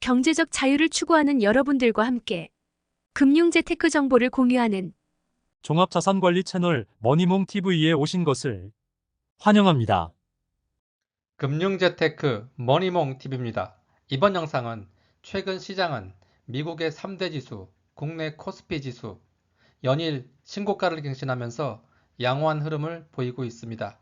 경제적 자유를 추구하는 여러분들과 함께 금융 재테크 정보를 공유하는 종합자산관리 채널 머니몽TV에 오신 것을 환영합니다. 금융재테크 머니몽TV입니다. 이번 영상은 최근 시장은 미국의 3대 지수, 국내 코스피 지수, 연일 신고가를 갱신하면서 양호한 흐름을 보이고 있습니다.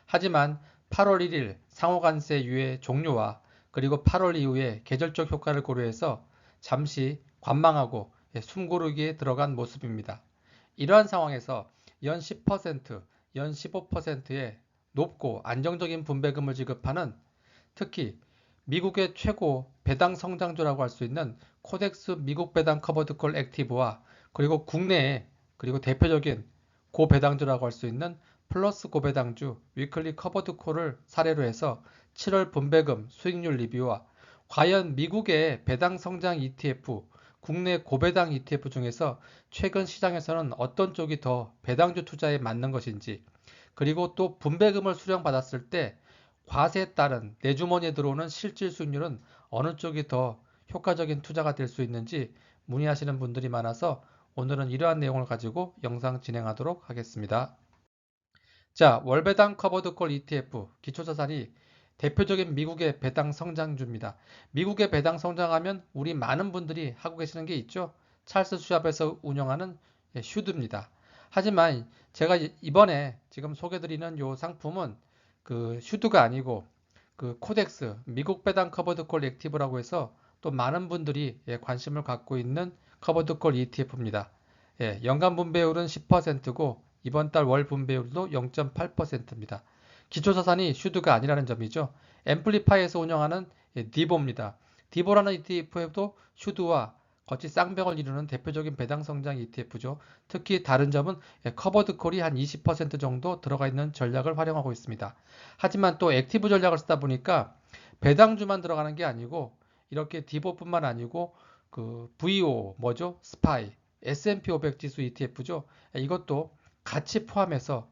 하지만 8월 1일 상호관세 유예 종료와 그리고 8월 이후에 계절적 효과를 고려해서 잠시 관망하고 숨고르기에 들어간 모습입니다. 이러한 상황에서 연 10%, 연 15%의 높고 안정적인 분배금을 지급하는 특히 미국의 최고 배당 성장주라고 할 수 있는 코덱스 미국 배당 커버드콜 액티브와 그리고 국내에 그리고 대표적인 고배당주라고 할 수 있는 플러스 고배당주 위클리 커버드콜을 사례로 해서 7월 분배금 수익률 리뷰와 과연 미국의 배당 성장 ETF, 국내 고배당 ETF 중에서 최근 시장에서는 어떤 쪽이 더 배당주 투자에 맞는 것인지, 그리고 또 분배금을 수령받았을 때 과세에 따른 내 주머니에 들어오는 실질 수익률은 어느 쪽이 더 효과적인 투자가 될 수 있는지 문의하시는 분들이 많아서 오늘은 이러한 내용을 가지고 영상 진행하도록 하겠습니다. 자, 월배당 커버드콜 ETF 기초자산이 대표적인 미국의 배당 성장주입니다. 미국의 배당 성장하면 우리 많은 분들이 하고 계시는 게 있죠. 찰스 슈왑에서 운영하는 슈드입니다. 하지만 제가 이번에 지금 소개드리는 이 상품은 그 슈드가 아니고 그 코덱스 미국 배당 커버드콜 액티브라고 해서 또 많은 분들이 관심을 갖고 있는 커버드콜 ETF입니다. 연간 분배율은 10%고 이번 달 월 분배율도 0.8%입니다. 기초자산이 슈드가 아니라는 점이죠. 앰플리파이에서 운영하는 디보입니다. 디보라는 ETF에도 슈드와 거치 쌍벽을 이루는 대표적인 배당 성장 ETF죠. 특히 다른 점은 커버드콜이 한 20% 정도 들어가 있는 전략을 활용하고 있습니다. 하지만 또 액티브 전략을 쓰다 보니까 배당주만 들어가는 게 아니고 이렇게 디보뿐만 아니고 그 VO 뭐죠? 스파이, S&P 500 지수 ETF죠. 이것도 같이 포함해서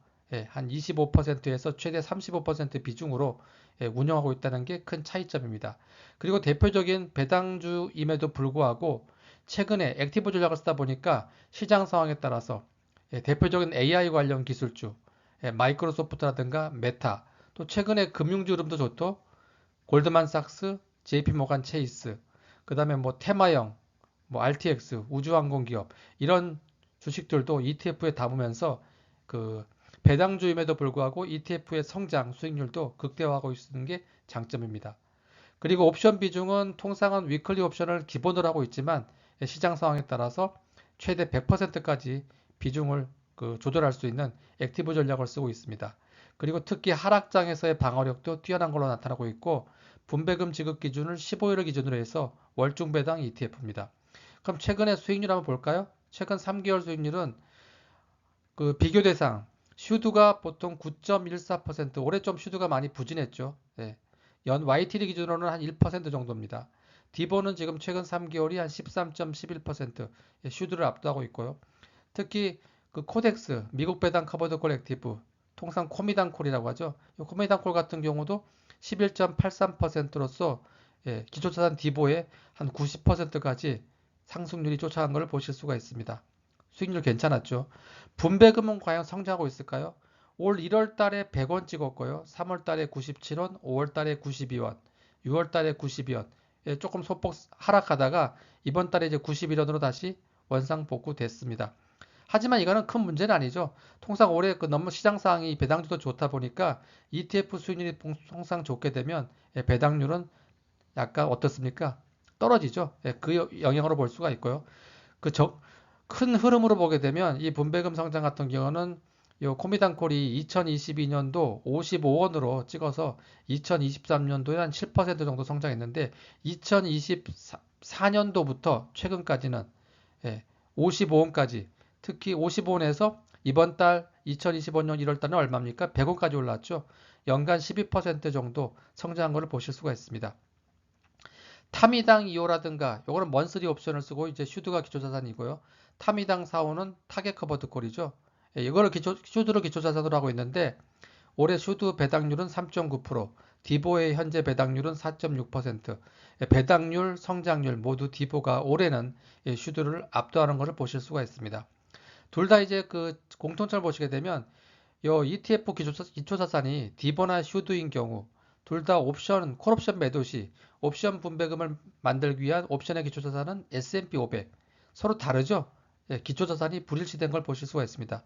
한 25%에서 최대 35% 비중으로 운영하고 있다는 게 큰 차이점입니다. 그리고 대표적인 배당주임에도 불구하고 최근에 액티브 전략을 쓰다 보니까 시장 상황에 따라서 대표적인 AI 관련 기술주, 마이크로소프트라든가 메타, 또 최근에 금융주 흐름도 좋고 골드만삭스, JP모간 체이스, 그 다음에 뭐 테마형, 뭐 RTX, 우주항공기업 이런 주식들도 ETF에 담으면서 그 배당주임에도 불구하고 ETF의 성장 수익률도 극대화하고 있는 게 장점입니다. 그리고 옵션 비중은 통상은 위클리 옵션을 기본으로 하고 있지만 시장 상황에 따라서 최대 100%까지 비중을 조절할 수 있는 액티브 전략을 쓰고 있습니다. 그리고 특히 하락장에서의 방어력도 뛰어난 걸로 나타나고 있고 분배금 지급 기준을 15일을 기준으로 해서 월중 배당 ETF입니다. 그럼 최근의 수익률 한번 볼까요? 최근 3개월 수익률은 그 비교 대상 슈드가 보통 9.14%, 올해 좀 슈드가 많이 부진했죠. 연 YTD 기준으로는 한 1% 정도입니다. 디보는 지금 최근 3개월이 한 13.11%, 슈드를 압도하고 있고요. 특히 그 코덱스 미국 배당 커버드 액티브, 통상 코미당콜이라고 하죠. 이 코미당콜 같은 경우도 11.83%로서 기초자산 디보의 한 90%까지 상승률이 쫓아간 것을 보실 수가 있습니다. 수익률 괜찮았죠. 분배금은 과연 성장하고 있을까요? 올 1월 달에 100원 찍었고요. 3월 달에 97원, 5월 달에 92원, 6월 달에 92원. 조금 소폭 하락하다가 이번 달에 이제 91원으로 다시 원상복구 됐습니다. 하지만 이거는 큰 문제는 아니죠. 통상 올해 너무 시장 상황이 배당주도 좋다 보니까 ETF 수익률이 통상 좋게 되면 배당률은 약간 어떻습니까? 떨어지죠. 그 영향으로 볼 수가 있고요. 큰 흐름으로 보게 되면 이 분배금 성장 같은 경우는 요 코미당콜이 2022년도 55원으로 찍어서 2023년도에 한 7% 정도 성장했는데 2024년도부터 최근까지는 55원까지, 특히 55원에서 이번 달 2025년 1월 달은 얼마입니까? 100원까지 올랐죠. 연간 12% 정도 성장한 것을 보실 수가 있습니다. 타미당 2호라든가 요거는 먼스리 옵션을 쓰고 이제 슈드가 기초자산이고요. 타미당 4호는 타겟 커버드 콜이죠. 이거를 슈드로 기초자산으로 하고 있는데 올해 슈드 배당률은 3.9%, 디보의 현재 배당률은 4.6%. 배당률, 성장률 모두 디보가 올해는 슈드를 압도하는 것을 보실 수가 있습니다. 둘 다 이제 그 공통점을 보시게 되면 요 ETF 기초자산이 디보나 슈드인 경우 둘 다 옵션, 콜옵션 매도 시 옵션 분배금을 만들기 위한 옵션의 기초자산은 S&P 500. 서로 다르죠? 기초자산이 불일치된 걸 보실 수가 있습니다.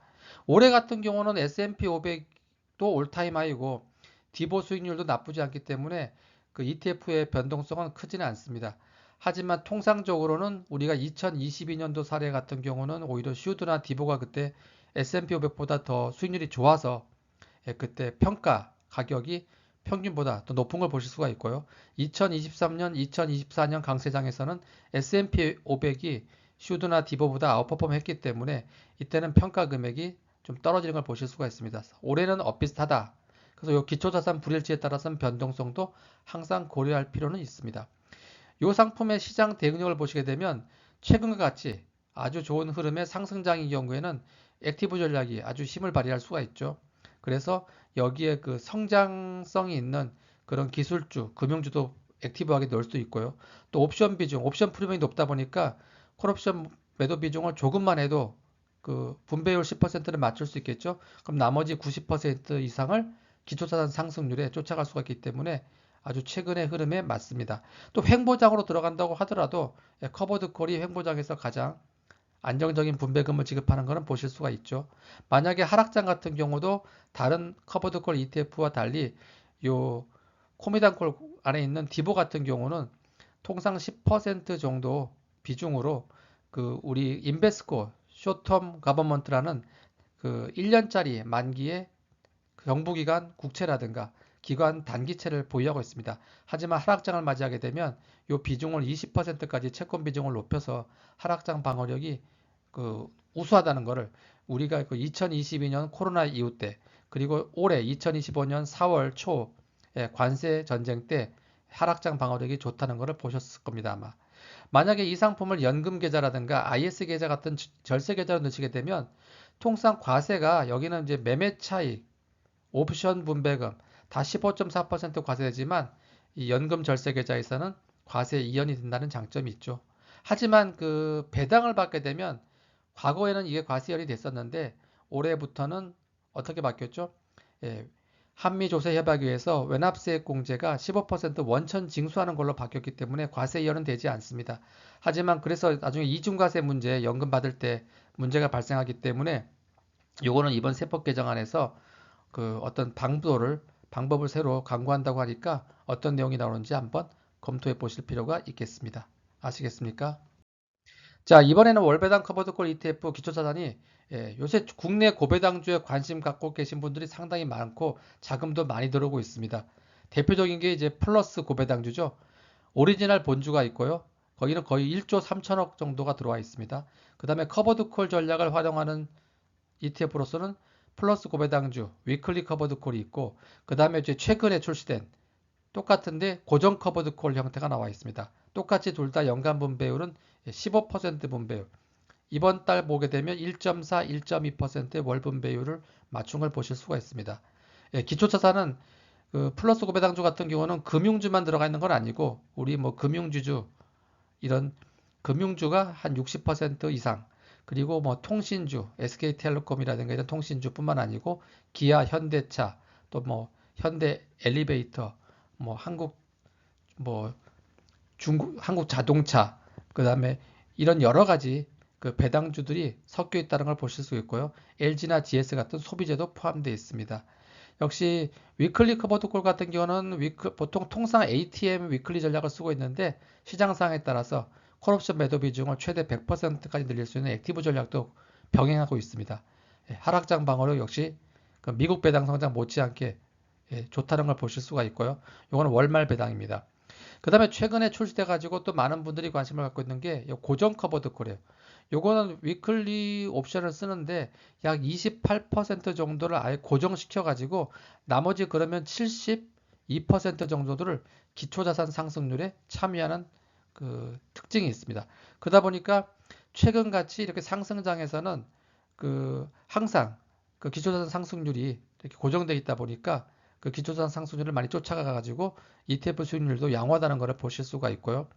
올해 같은 경우는 S&P 500도 올타임 하이고 디보 수익률도 나쁘지 않기 때문에 그 ETF의 변동성은 크지는 않습니다. 하지만 통상적으로는 우리가 2022년도 사례 같은 경우는 오히려 슈드나 디보가 그때 S&P 500보다 더 수익률이 좋아서 그때 평가 가격이 평균보다 더 높은 걸 보실 수가 있고요. 2023년, 2024년 강세장에서는 S&P 500이 슈드나 디보보다 아웃퍼폼 했기 때문에 이때는 평가 금액이 좀 떨어지는 걸 보실 수가 있습니다. 올해는 엇비슷하다. 그래서 이 기초자산 불일치에 따라서는 변동성도 항상 고려할 필요는 있습니다. 이 상품의 시장 대응력을 보시게 되면 최근과 같이 아주 좋은 흐름의 상승장인 경우에는 액티브 전략이 아주 힘을 발휘할 수가 있죠. 그래서 여기에 그 성장성이 있는 그런 기술주, 금융주도 액티브하게 넣을 수도 있고요. 또 옵션 비중, 옵션 프리미엄이 높다 보니까 콜옵션 매도 비중을 조금만 해도 그 분배율 10%를 맞출 수 있겠죠. 그럼 나머지 90% 이상을 기초자산 상승률에 쫓아갈 수가 있기 때문에 아주 최근의 흐름에 맞습니다. 또 횡보장으로 들어간다고 하더라도 커버드 콜이 횡보장에서 가장 안정적인 분배금을 지급하는 것은 보실 수가 있죠. 만약에 하락장 같은 경우도 다른 커버드 콜 ETF와 달리 요 코미단콜 안에 있는 디보 같은 경우는 통상 10% 정도 비중으로 그 우리 인베스코 쇼텀 가버먼트라는 그 1년짜리 만기의 정부기관 국채라든가 기관 단기채를 보유하고 있습니다. 하지만 하락장을 맞이하게 되면 이 비중을 20%까지 채권 비중을 높여서 하락장 방어력이 그 우수하다는 것을 우리가 그 2022년 코로나 이후 때 그리고 올해 2025년 4월 초 관세 전쟁 때 하락장 방어력이 좋다는 것을 보셨을 겁니다, 아마. 만약에 이 상품을 연금 계좌라든가 IS 계좌 같은 절세 계좌로 넣으시게 되면 통상 과세가 여기는 이제 매매 차익, 옵션 분배금 다 15.4% 과세되지만 이 연금 절세 계좌에서는 과세 이연이 된다는 장점이 있죠. 하지만 그 배당을 받게 되면 과거에는 이게 과세연이 됐었는데 올해부터는 어떻게 바뀌었죠? 한미조세협약위에서 외납세액 공제가 15% 원천 징수하는 걸로 바뀌었기 때문에 과세 이연은 되지 않습니다. 하지만 그래서 나중에 이중과세 문제, 연금 받을 때 문제가 발생하기 때문에 요거는 이번 세법 개정안에서 그 어떤 방법을 새로 강구한다고 하니까 어떤 내용이 나오는지 한번 검토해 보실 필요가 있겠습니다. 아시겠습니까? 자, 이번에는 월배당 커버드콜 ETF 기초자산이 요새 국내 고배당주에 관심 갖고 계신 분들이 상당히 많고 자금도 많이 들어오고 있습니다. 대표적인 게 이제 플러스 고배당주죠. 오리지널 본주가 있고요. 거기는 거의 1조 3천억 정도가 들어와 있습니다. 그 다음에 커버드콜 전략을 활용하는 ETF로서는 플러스 고배당주, 위클리 커버드콜이 있고 그 다음에 이제 최근에 출시된 똑같은데 고정 커버드콜 형태가 나와 있습니다. 똑같이 둘 다 연간 분배율은 15% 분배율. 이번 달 보게 되면 1.4, 1.2%의 월 분배율을 맞춘 걸 보실 수가 있습니다. 기초자산은 그 플러스 고배당주 같은 경우는 금융주만 들어가 있는 건 아니고 우리 뭐 금융주주 이런 금융주가 한 60% 이상 그리고 뭐 통신주, SK텔레콤이라든가 이런 통신주뿐만 아니고 기아, 현대차, 또 뭐 현대 엘리베이터, 뭐 한국 자동차, 그다음에 이런 여러 가지 그 배당주들이 섞여 있다는 걸 보실 수 있고요. LG나 GS 같은 소비재도 포함되어 있습니다. 역시 위클리 커버드콜 같은 경우는 보통 통상 ATM 위클리 전략을 쓰고 있는데 시장 상황에 따라서 콜옵션 매도 비중을 최대 100%까지 늘릴 수 있는 액티브 전략도 병행하고 있습니다. 하락장 방어력 역시 그 미국 배당 성장 못지않게 좋다는 걸 보실 수가 있고요. 이거는 월말 배당입니다. 그 다음에 최근에 출시돼 가지고 또 많은 분들이 관심을 갖고 있는 게 고정 커버드콜이에요. 요거는 위클리 옵션을 쓰는데 약 28% 정도를 아예 고정시켜 가지고 나머지 그러면 72% 정도를 기초자산 상승률에 참여하는 그 특징이 있습니다. 그러다 보니까 최근같이 이렇게 상승장에서는 그 항상 그 기초자산 상승률이 이렇게 고정되어 있다 보니까 그 기초자산 상승률을 많이 쫓아가가지고 ETF 수익률도 양호하다는 것을 보실 수가 있고요.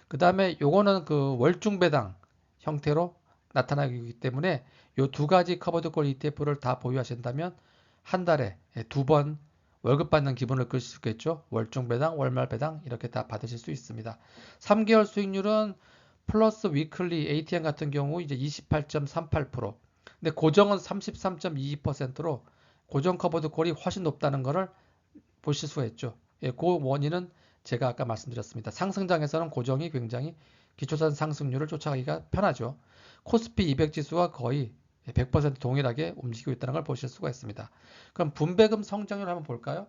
그 다음에 요거는 그 월중배당 형태로 나타나기 때문에 요 두 가지 커버드콜 ETF를 다 보유하신다면 한 달에 두 번 월급 받는 기분을 끌 수 있겠죠. 월중배당, 월말배당 이렇게 다 받으실 수 있습니다. 3개월 수익률은 플러스 위클리 ATM 같은 경우 이제 28.38%. 근데 고정은 33.22%로 고정 커버드콜이 훨씬 높다는 것을 보실 수가 있죠. 예, 그 원인은 제가 아까 말씀드렸습니다. 상승장에서는 고정이 굉장히 기초자산 상승률을 쫓아가기가 편하죠. 코스피 200 지수와 거의 100% 동일하게 움직이고 있다는 걸 보실 수가 있습니다. 그럼 분배금 성장률 한번 볼까요?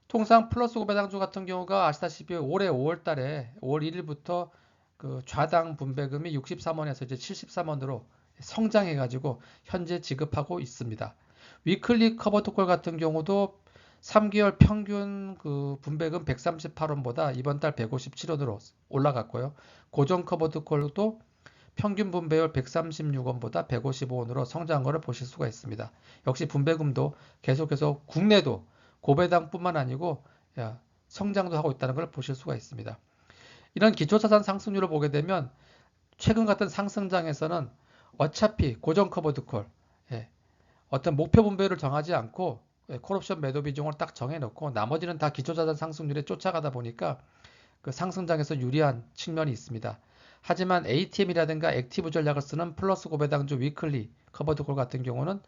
통상 플러스 고배당주 같은 경우가 아시다시피 올해 5월 달에 5월 1일부터 그 좌당 분배금이 63원에서 이제 73원으로 성장해가지고 현재 지급하고 있습니다. 위클리 커버토콜 같은 경우도 3개월 평균 그 분배금 138원보다 이번 달 157원으로 올라갔고요. 고정 커버드콜도 평균 분배율 136원보다 155원으로 성장한 것을 보실 수가 있습니다. 역시 분배금도 계속해서 국내도 고배당뿐만 아니고 성장도 하고 있다는 걸 보실 수가 있습니다. 이런 기초자산 상승률을 보게 되면 최근 같은 상승장에서는 어차피 고정 커버드콜 어떤 목표 분배율을 정하지 않고 콜옵션 매도 비중을 딱 정해놓고 나머지는 다 기초자산 상승률에 쫓아가다 보니까 그 상승장에서 유리한 측면이 있습니다. 하지만 ATM이라든가 액티브 전략을 쓰는 플러스 고배당주 위클리 커버드콜 같은 경우는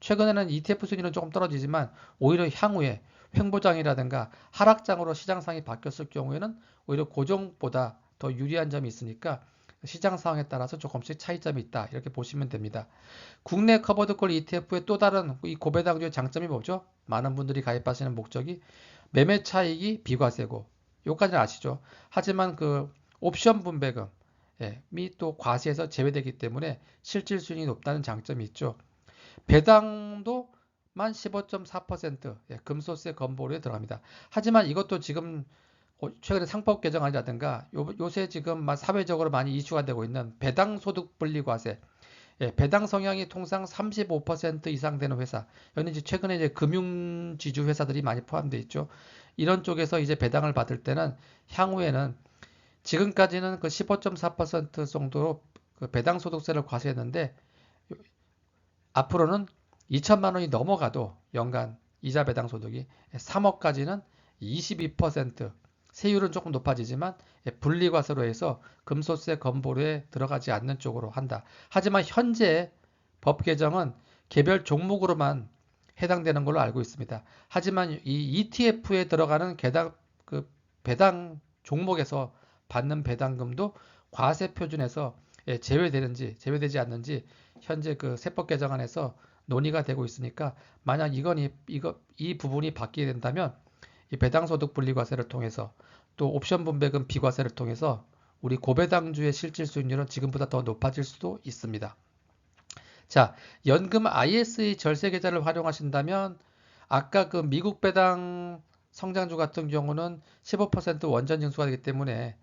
최근에는 ETF 순위는 조금 떨어지지만 오히려 향후에 횡보장이라든가 하락장으로 시장상이 바뀌었을 경우에는 오히려 고정보다 더 유리한 점이 있으니까 시장 상황에 따라서 조금씩 차이점이 있다 이렇게 보시면 됩니다. 국내 커버드콜 ETF의 또 다른 이 고배당주의 장점이 뭐죠? 많은 분들이 가입하시는 목적이 매매 차익이 비과세고 요까지는 아시죠? 하지만 그 옵션 분배금 또 과세에서 제외되기 때문에 실질 수익이 높다는 장점이 있죠. 배당도 만 15.4% 금소세 건보료에 들어갑니다. 하지만 이것도 지금 최근에 상법 개정안이라든가 요새 지금 사회적으로 많이 이슈가 되고 있는 배당 소득 분리 과세, 배당 성향이 통상 35% 이상 되는 회사, 여기 이제 최근에 이제 금융지주 회사들이 많이 포함되어 있죠. 이런 쪽에서 이제 배당을 받을 때는 향후에는 지금까지는 그 15.4% 정도로 그 배당 소득세를 과세했는데 앞으로는 2천만 원이 넘어가도 연간 이자 배당 소득이 3억까지는 22% 세율은 조금 높아지지만 분리과세로 해서 금소세 건보료에 들어가지 않는 쪽으로 한다. 하지만 현재 법 개정은 개별 종목으로만 해당되는 걸로 알고 있습니다. 하지만 이 ETF에 들어가는 그 배당 종목에서 받는 배당금도 과세 표준에서 제외되는지 제외되지 않는지 현재 그 세법 개정안에서 논의가 되고 있으니까 만약 이 부분이 바뀌게 된다면 이 배당소득 분리과세를 통해서 또 옵션 분배금 비과세를 통해서 우리 고배당주의 실질 수익률은 지금보다 더 높아질 수도 있습니다. 자, 연금 ISE 절세 계좌를 활용하신다면 아까 그 미국 배당 성장주 같은 경우는 15% 원전 징수가 되기 때문에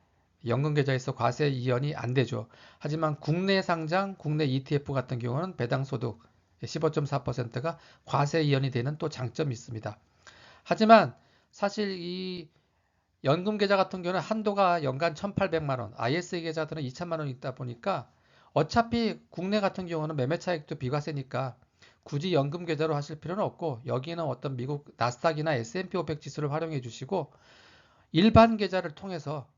연금 계좌에서 과세 이연이 안 되죠. 하지만 국내 상장, 국내 ETF 같은 경우는 배당 소득 15.4%가 과세 이연이 되는 또 장점이 있습니다. 하지만 사실 이 연금 계좌 같은 경우는 한도가 연간 1,800만 원, ISE 계좌들은 2천만 원 있다 보니까 어차피 국내 같은 경우는 매매 차익도 비과세니까 굳이 연금 계좌로 하실 필요는 없고 여기는 어떤 미국 나스닥이나 S&P 500 지수를 활용해 주시고 일반 계좌를 통해서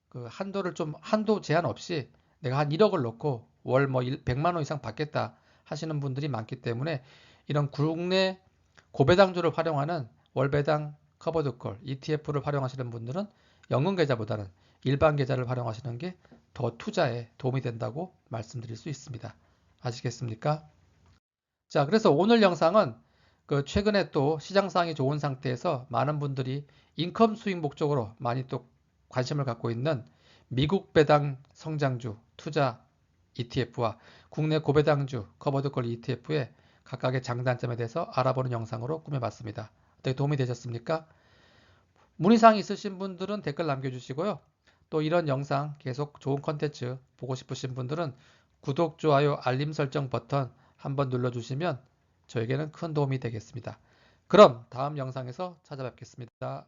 그 한도 제한 없이 내가 한 1억을 넣고 월 100만 원 이상 받겠다 하시는 분들이 많기 때문에 이런 국내 고배당주를 활용하는 월배당 커버드콜 ETF를 활용하시는 분들은 연금 계좌보다는 일반 계좌를 활용하시는 게 더 투자에 도움이 된다고 말씀드릴 수 있습니다. 아시겠습니까? 자, 그래서 오늘 영상은 그 최근에 또 시장 상황이 좋은 상태에서 많은 분들이 인컴 수익 목적으로 많이 또 관심을 갖고 있는 미국 배당 성장주 투자 ETF와 국내 고배당주 커버드콜 ETF의 각각의 장단점에 대해서 알아보는 영상으로 꾸며봤습니다. 어떻게 도움이 되셨습니까? 문의사항 있으신 분들은 댓글 남겨주시고요. 또 이런 영상 계속 좋은 컨텐츠 보고 싶으신 분들은 구독, 좋아요, 알림 설정 버튼 한번 눌러주시면 저에게는 큰 도움이 되겠습니다. 그럼 다음 영상에서 찾아뵙겠습니다.